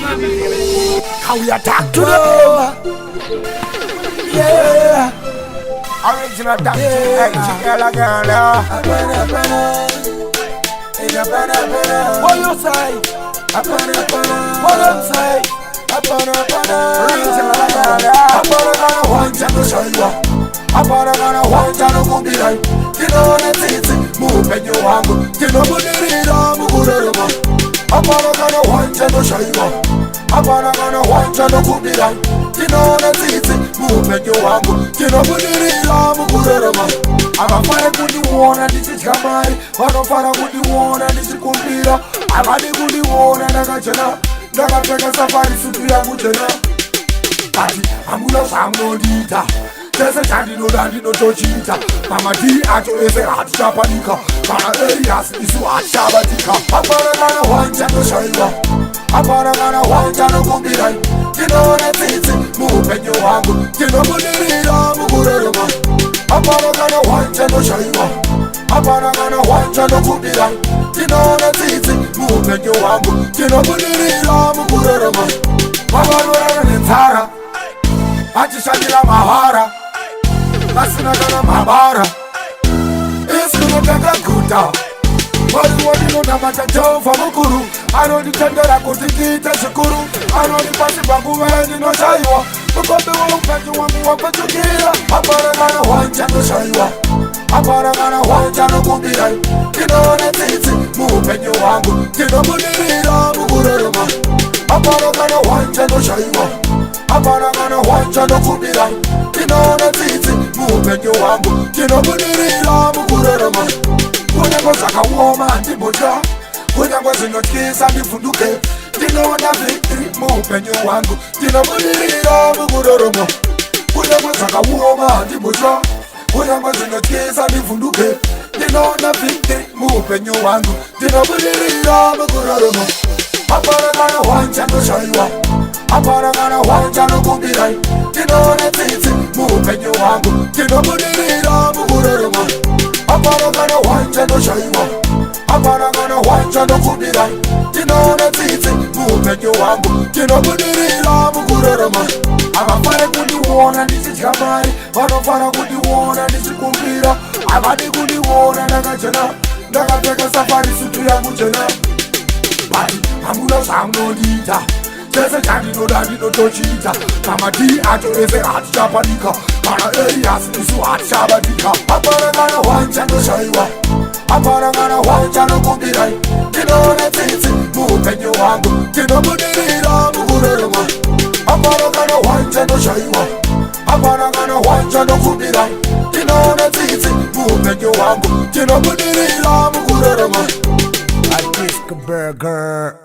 How we attack to them? Yeah. Original dance, girl. What you say? What you say? Original girl. One channel show you up. One channel go be right. You know that it's move when you want. You know what it is. One channel show you up. One channel go be right. You know that it's move when you want. You know what it is. I'm a fire good one and this is Kamai. I'm a fire good one and this is Kumbira. I'm a good one and I got you now. Naga pega safari sutuya mutena. Kati amula samno dita. Tese chandi no dandi no tochita. Mama di ato ese hati chapanika. Kana areas isu achabatika. Apara gana wanja no shaiwa. Apara gana wanja no kumbirai. Kino na titi mupenyo wangu. Kino munirira mugurerema. Apara gana wanja no shaiwa. Apara gana wanja no kumbirai. Kino na titi mupenyo wangu. Kino munirira mugurerema. Mabarura nintara. Achishadila mahara. Asina gana mabara. Isuna taka kuta. Wadi no namata jova mukuru. Ano di tendera kutikita shukuru. Ano di pasi babu weni no shaiwa. Mukombe wa upenju wangu wapatukira. Apara gana wanja no shaiwa. Apara gana wanja no kumbirai. Kino ne titi mupenju wangu. Kino munirira mugurerema. Apara gana wanja no shaiwa. Apara gana wanja no kumbirai. Kino ne titi mupenju wangu. Kino munirira mugurerema. Kunyango zaka woma ndiboja. Kunyango zinotkisa ndifunduke. Ndinoona victory mupenyu wangu. Ndinobudirira mugurerema. Kunyango zaka woma ndiboja. Kunyango zinotkisa ndifunduke. Ndinoona victory mupenyu wangu. Ndinobudirira mugurerema. Apara gana wanja no shaiwa. Apara gana wanja no kumbirai. Ndinoona titi mupenyu wangu. Ndinobudirira mugurerema. Apara gana wanja no shaiwa. Apara gana wanja no kumbirai. Ndinoona titi mupenyu wangu. Ndinobudirira mugurerema. Abafare kundiwona ndichityamari. Vanofara kundiwona ndichikumbira. Avadi kundiwona ndakachena. Ndakapfeka safari sutu yangu chena. Bati amuna samnodita. Tese chandi no dandi no tochita. Kama di ato ese hati chapanika. Kana areas isu hati chabatika. Apara gana wanja no shaiwa. Apara gana wanja no kumbirai. Kino ne titi mupenyo wangu. Kino budirira mugurerema. Apara gana wanja no shaiwa. Apara gana wanja no kumbirai. Kino ne titi mupenyo wangu. Kino budirira mugurerema. Like this burger.